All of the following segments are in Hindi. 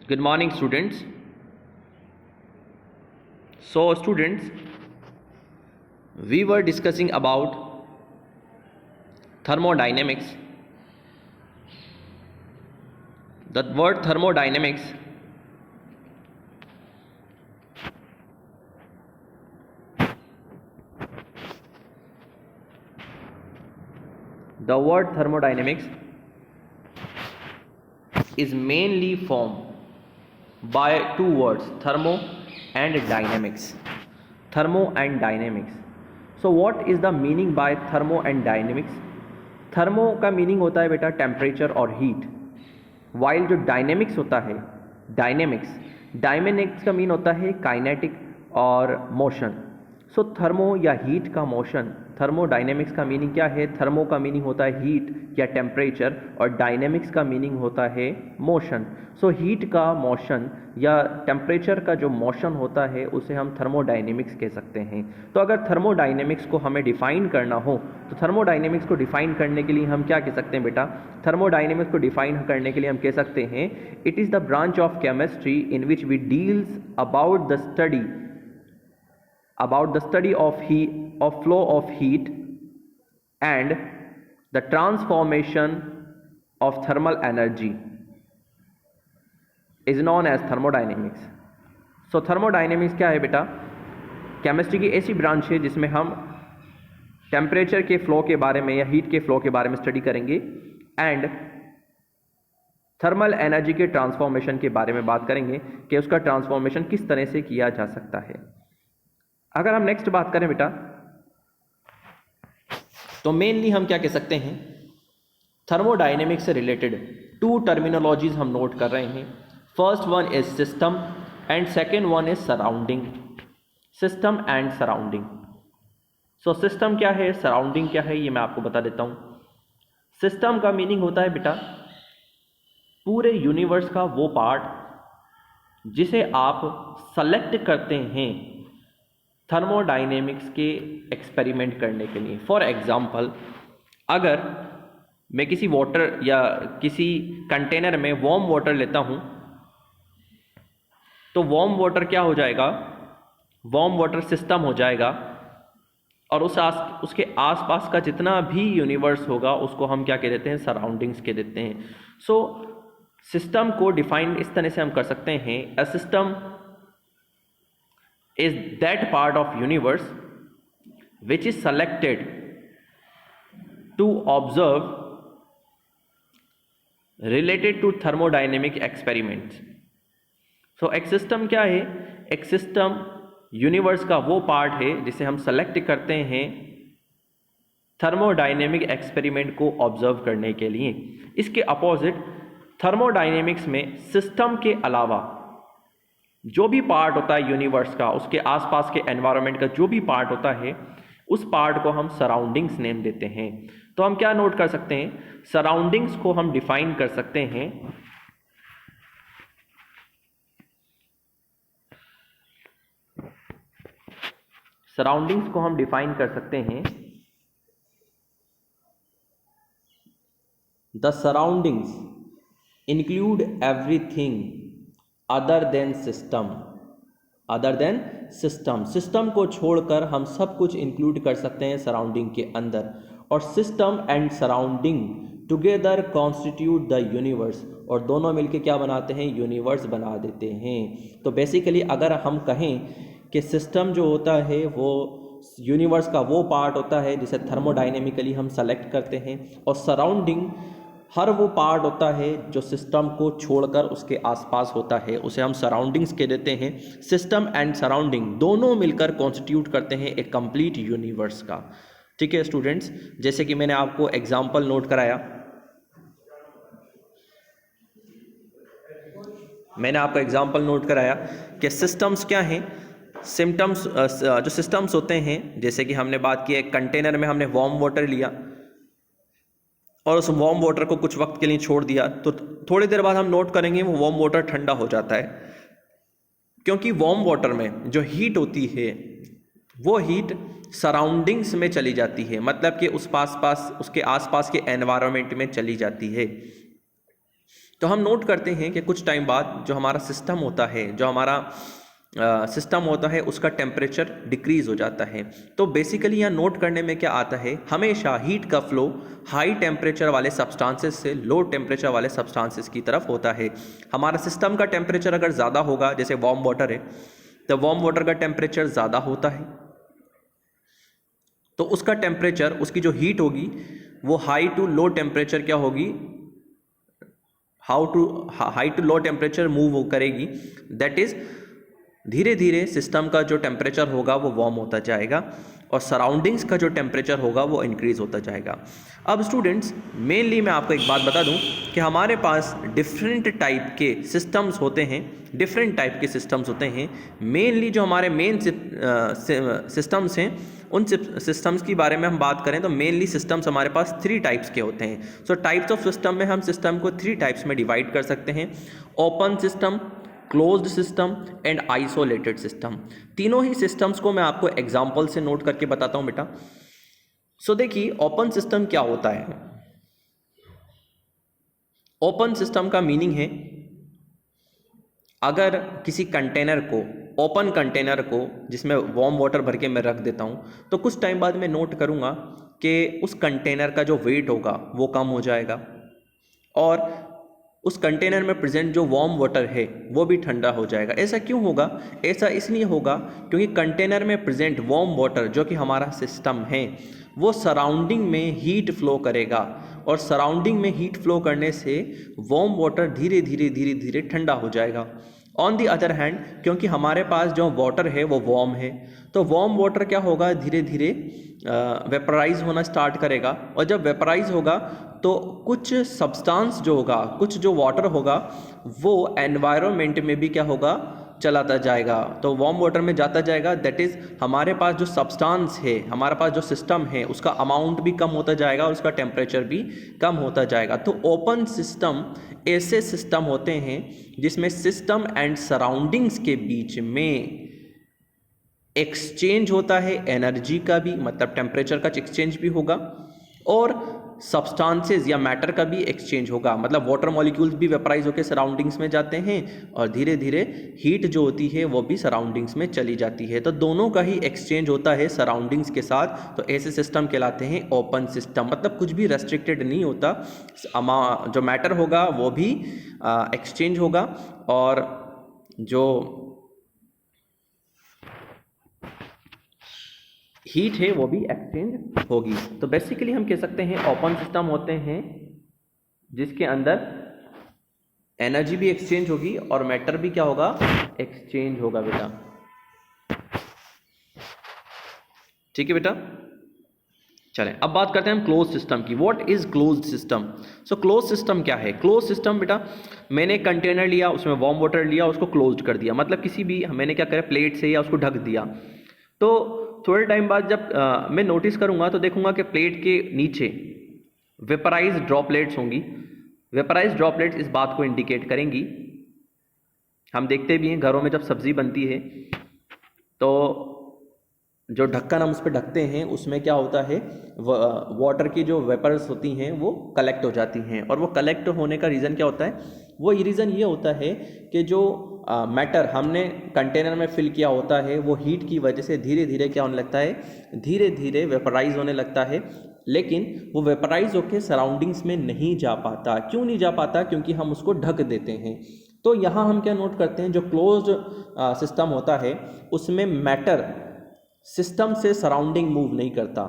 Good morning, students. So, students, we were discussing about thermodynamics. The word thermodynamics is mainly formed by two words, thermo and dynamics. Thermo and dynamics. So what is the meaning by thermo and dynamics? Thermo का मीनिंग होता है बेटा टेम्परेचर और हीट, वाइल जो डायनेमिक्स होता है डायनेमिक्स का मीन होता है काइनेटिक और मोशन. सो थर्मो या हीट का मोशन, थर्मोडायनेमिक्स का मीनिंग क्या है? थर्मो का मीनिंग होता है हीट या टेम्परेचर और डायनेमिक्स का मीनिंग होता है मोशन. सो हीट का मोशन या टेम्परेचर का जो मोशन होता है उसे हम थर्मोडायनेमिक्स कह सकते हैं. तो अगर थर्मोडायनेमिक्स को हमें डिफाइन करना हो तो थर्मोडायनेमिक्स को डिफाइन करने के लिए हम क्या कह सकते हैं बेटा? थर्मोडायनेमिक्स को डिफाइन करने के लिए हम कह सकते हैं it is the branch of chemistry in which we deals about the study of flow of heat and the transformation of thermal energy is known as thermodynamics. So thermodynamics क्या है बेटा? केमिस्ट्री की ऐसी ब्रांच है जिसमें हम टेम्परेचर के फ्लो के बारे में या हीट के फ्लो के बारे में स्टडी करेंगे एंड थर्मल एनर्जी के ट्रांसफॉर्मेशन के बारे में बात करेंगे कि उसका ट्रांसफॉर्मेशन किस तरह से किया जा सकता है. अगर हम नेक्स्ट बात करें बेटा तो मेनली हम क्या कह सकते हैं? थर्मोडायनेमिक्स से रिलेटेड टू टर्मिनोलॉजीज हम नोट कर रहे हैं. First one is system and second one is surrounding. System and surrounding. So system क्या है, सराउंडिंग क्या है, ये मैं आपको बता देता हूं. सिस्टम का मीनिंग होता है बेटा पूरे यूनिवर्स का वो पार्ट जिसे आप सेलेक्ट करते हैं थर्मोडायनेमिक्स के एक्सपेरिमेंट करने के लिए. फॉर एग्जांपल, अगर मैं किसी वाटर या किसी कंटेनर में वार्म वाटर लेता हूं तो वार्म वाटर क्या हो जाएगा? वार्म वाटर सिस्टम हो जाएगा और उसके आसपास का जितना भी यूनिवर्स होगा उसको हम क्या कह देते हैं? सराउंडिंग्स कह देते हैं. सो सिस्टम को डिफाइन इस तरह से हम कर सकते हैं, a system is that part of universe which is selected to observe related to thermodynamic experiments. So एक सिस्टम क्या है? एक सिस्टम यूनिवर्स का वो पार्ट है जिसे हम सेलेक्ट करते हैं थर्मोडायनेमिक एक्सपेरिमेंट को ऑब्जर्व करने के लिए. इसके अपोजिट थर्मोडायनेमिक्स में सिस्टम के अलावा जो भी पार्ट होता है यूनिवर्स का, उसके आसपास के एनवायरनमेंट का जो भी पार्ट होता है उस पार्ट को हम सराउंडिंग्स नेम देते हैं. तो हम क्या नोट कर सकते हैं? सराउंडिंग्स को हम डिफाइन कर सकते हैं the surroundings include everything other than system. System को छोड़कर हम सब कुछ इंक्लूड कर सकते हैं सराउंडिंग के अंदर. और system and surrounding together constitute the universe, और दोनों मिलके क्या बनाते हैं? यूनिवर्स बना देते हैं. तो बेसिकली अगर हम कहें कि सिस्टम जो होता है वो यूनिवर्स का वो पार्ट होता है जिसे थर्मोडायनेमिकली हम सेलेक्ट करते हैं, और सराउंडिंग हर वो पार्ट होता है जो सिस्टम को छोड़कर उसके आसपास होता है, उसे हम सराउंडिंग्स कह देते हैं. सिस्टम एंड सराउंडिंग दोनों मिलकर कॉन्स्टिट्यूट करते हैं एक कंप्लीट यूनिवर्स का. ठीक है स्टूडेंट्स, जैसे कि मैंने आपको एग्जांपल नोट कराया, कि सिस्टम्स क्या हैं. जो सिस्टम्स होते हैं, जैसे कि हमने बात की एक कंटेनर में हमने वार्म वाटर लिया और उस वार्म वाटर को कुछ वक्त के लिए छोड़ दिया, तो थोड़ी देर बाद हम नोट करेंगे वो वार्म वाटर ठंडा हो जाता है, क्योंकि वार्म वाटर में जो हीट होती है वो हीट सराउंडिंग्स में चली जाती है, मतलब कि उसके आसपास के एनवायरनमेंट में चली जाती है. तो हम नोट करते हैं कि कुछ टाइम बाद जो हमारा सिस्टम होता है, जो हमारा सिस्टम होता है, उसका टेम्परेचर डिक्रीज हो जाता है। तो बेसिकली यहाँ नोट करने में क्या आता है, हमेशा हीट का फ्लो हाई टेम्परेचर वाले सब्सटेंसेस से लो टेम्परेचर वाले सब्सटेंसेस की तरफ होता है। हमारा सिस्टम का टेम्परेचर अगर ज़्यादा होगा, जैसे वार्म वाटर है, तो वार्म वाटर का टेम्परेचर ज़्यादा होता है, तो उसका टेम्परेचर, उसकी जो हीट होगी वो हाई टू लो टेम्परेचर क्या होगी, high to low temperature move करेगी। दैट इज धीरे धीरे सिस्टम का जो टेम्परेचर होगा वो वार्म होता जाएगा और सराउंडिंग्स का जो टेम्परेचर होगा वो इंक्रीज होता जाएगा। अब स्टूडेंट्स, मेनली मैं आपको एक बात बता दूं कि हमारे पास डिफरेंट टाइप के सिस्टम्स होते हैं, डिफरेंट टाइप के सिस्टम्स होते हैं। मेनली जो हमारे मेन सिस्टम्स हैं, उन सिस्टम्स की बारे में हम बात करें तो मेनली सिस्टम्स हमारे पास 3 टाइप्स के होते हैं। सो टाइप्स ऑफ सिस्टम में हम सिस्टम को 3 टाइप्स में डिवाइड कर सकते हैं: open system, closed system and isolated system. तीनों ही सिस्टम्स को मैं आपको एग्जांपल से नोट करके बताता हूं बेटा। सो देखिए, ओपन सिस्टम क्या होता है। ओपन सिस्टम का मीनिंग है, अगर किसी कंटेनर को, ओपन कंटेनर को जिसमें वार्म वाटर भर के मैं रख देता हूं, तो कुछ टाइम बाद मैं नोट करूंगा कि उस कंटेनर का जो वेट होगा वो कम हो जाएगा और उस कंटेनर में प्रेजेंट जो वार्म वाटर है वो भी ठंडा हो जाएगा। ऐसा क्यों होगा? ऐसा इसलिए होगा क्योंकि कंटेनर में प्रेजेंट वार्म वाटर, जो कि हमारा सिस्टम है, वो सराउंडिंग में हीट फ्लो करेगा और सराउंडिंग में हीट फ्लो करने से वार्म वाटर धीरे धीरे धीरे धीरे ठंडा हो जाएगा। ऑन दी अदर हैंड, क्योंकि हमारे पास जो वाटर है वो वार्म है, तो वार्म वाटर क्या होगा, धीरे धीरे वेपराइज होना स्टार्ट करेगा और जब वेपराइज होगा तो कुछ सब्सटेंस जो होगा, कुछ जो वाटर होगा, वो एनवायरनमेंट में भी क्या होगा, चलाता जाएगा, तो वार्म वाटर में जाता जाएगा। दैट इज हमारे पास जो सब्सटेंस है, हमारे पास जो सिस्टम है, उसका अमाउंट भी कम होता जाएगा और उसका टेम्परेचर भी कम होता जाएगा। तो ओपन सिस्टम ऐसे सिस्टम होते हैं जिसमें सिस्टम एंड सराउंडिंग्स के बीच में एक्सचेंज होता है एनर्जी का भी, मतलब टेम्परेचर का एक्सचेंज भी होगा और सब्सटेंसेस या मैटर का भी एक्सचेंज होगा, मतलब वाटर मॉलिक्यूल्स भी वेपराइज होकर सराउंडिंग्स में जाते हैं और धीरे धीरे हीट जो होती है वो भी सराउंडिंग्स में चली जाती है। तो दोनों का ही एक्सचेंज होता है सराउंडिंग्स के साथ। तो ऐसे सिस्टम कहलाते हैं ओपन सिस्टम, मतलब कुछ भी रेस्ट्रिक्टेड नहीं होता, जो मैटर होगा वो भी एक्सचेंज होगा और जो हीट है वो भी एक्सचेंज होगी। तो बेसिकली हम कह सकते हैं ओपन सिस्टम होते हैं जिसके अंदर एनर्जी भी एक्सचेंज होगी और मैटर भी क्या होगा, एक्सचेंज होगा बेटा। ठीक है बेटा, चलें अब बात करते हैं हम क्लोज सिस्टम की। What is close system? So close system क्या है? क्लोज सिस्टम बेटा, मैंने कंटेनर लिया, उसमें वार्म वाटर लिया, उसको क्लोज कर दिया, मतलब किसी भी मैंने क्या करा, प्लेट से या उसको ढक दिया। तो थोड़े टाइम बाद जब मैं नोटिस करूंगा तो देखूंगा कि प्लेट के नीचे वेपराइज ड्रॉपलेट्स होंगी। वेपराइज ड्रॉपलेट्स इस बात को इंडिकेट करेंगी, हम देखते भी हैं घरों में जब सब्जी बनती है तो जो ढक्कन हम उस पर ढकते हैं उसमें क्या होता है, वाटर की जो वेपर्स होती हैं वो कलेक्ट हो जाती हैं और वो कलेक्ट होने का रीज़न क्या होता है, वो रीज़न ये होता है कि जो मैटर हमने कंटेनर में फिल किया होता है वो हीट की वजह से धीरे धीरे क्या होने लगता है, धीरे धीरे वेपराइज होने लगता है, लेकिन वो वेपराइज होकर सराउंडिंग्स में नहीं जा पाता। क्यों नहीं जा पाता? क्योंकि हम उसको ढक देते हैं। तो यहाँ हम क्या नोट करते हैं, जो क्लोज्ड सिस्टम होता है उसमें मैटर सिस्टम से सराउंडिंग मूव नहीं करता,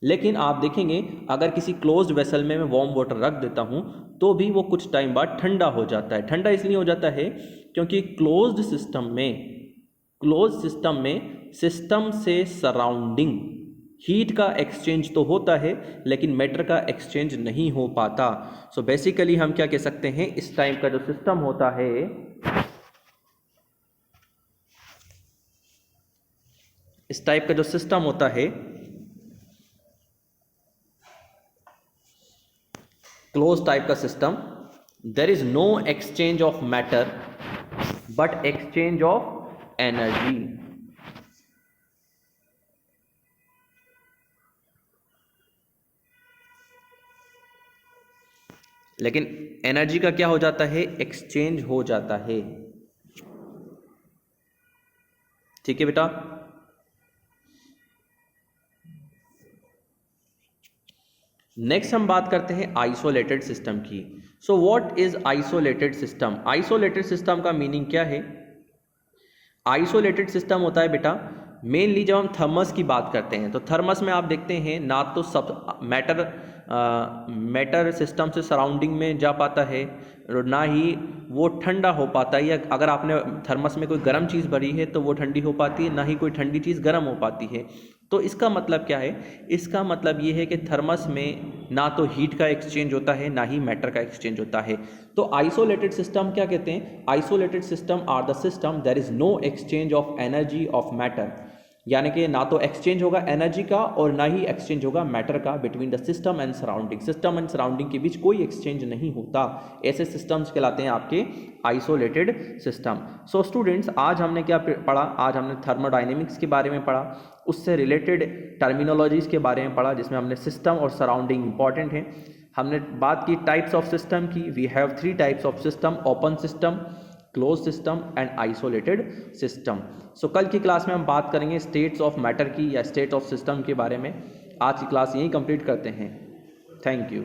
लेकिन आप देखेंगे अगर किसी क्लोज्ड वेसल में मैं वार्म वाटर रख देता हूं तो भी वो कुछ टाइम बाद ठंडा हो जाता है। ठंडा इसलिए हो जाता है क्योंकि क्लोज्ड सिस्टम में सिस्टम से सराउंडिंग हीट का एक्सचेंज तो होता है लेकिन मैटर का एक्सचेंज नहीं हो पाता। सो बेसिकली हम क्या कह सकते हैं, इस टाइप का जो सिस्टम होता है, इस टाइप का जो सिस्टम होता है क्लोज टाइप का system, there is no exchange of matter but exchange of energy. लेकिन एनर्जी का क्या हो जाता है, एक्सचेंज हो जाता है। ठीक है बेटा। नेक्स्ट हम बात करते हैं आइसोलेटेड सिस्टम की। So what is isolated system? Isolated system का मीनिंग क्या है? आइसोलेटेड सिस्टम होता है बेटा, मेनली जब हम थर्मस की बात करते हैं तो थर्मस में आप देखते हैं ना तो सब मैटर सिस्टम से सराउंडिंग में जा पाता है, ना ही वो ठंडा हो पाता है, या अगर आपने थर्मस में कोई गर्म चीज़ भरी है तो वो ठंडी हो पाती है, ना ही कोई ठंडी चीज़ गर्म हो पाती है। तो इसका मतलब क्या है? इसका मतलब ये है कि थर्मस में ना तो हीट का एक्सचेंज होता है, ना ही मैटर का एक्सचेंज होता है। तो आइसोलेटेड सिस्टम क्या कहते हैं? Isolated system are the system there is no exchange of energy of matter, यानी कि ना तो एक्सचेंज होगा एनर्जी का और ना ही एक्सचेंज होगा मैटर का between the system and surrounding. System and surrounding के बीच कोई एक्सचेंज नहीं होता। ऐसे सिस्टम्स कहलाते हैं आपके आइसोलेटेड सिस्टम। सो स्टूडेंट्स, आज हमने क्या पढ़ा? आज हमने थर्मोडायनेमिक्स के बारे में पढ़ा, उससे रिलेटेड टर्मिनोलॉजीज के बारे में पढ़ा, जिसमें हमने सिस्टम और सराउंडिंग इंपॉर्टेंट है। हमने बात की टाइप्स ऑफ सिस्टम की। We have 3 types of system: open system, close system and isolated system. So कल की क्लास में हम बात करेंगे स्टेट्स ऑफ मैटर की या स्टेट ऑफ सिस्टम के बारे में। आज की क्लास यहीं कंप्लीट करते हैं। Thank you.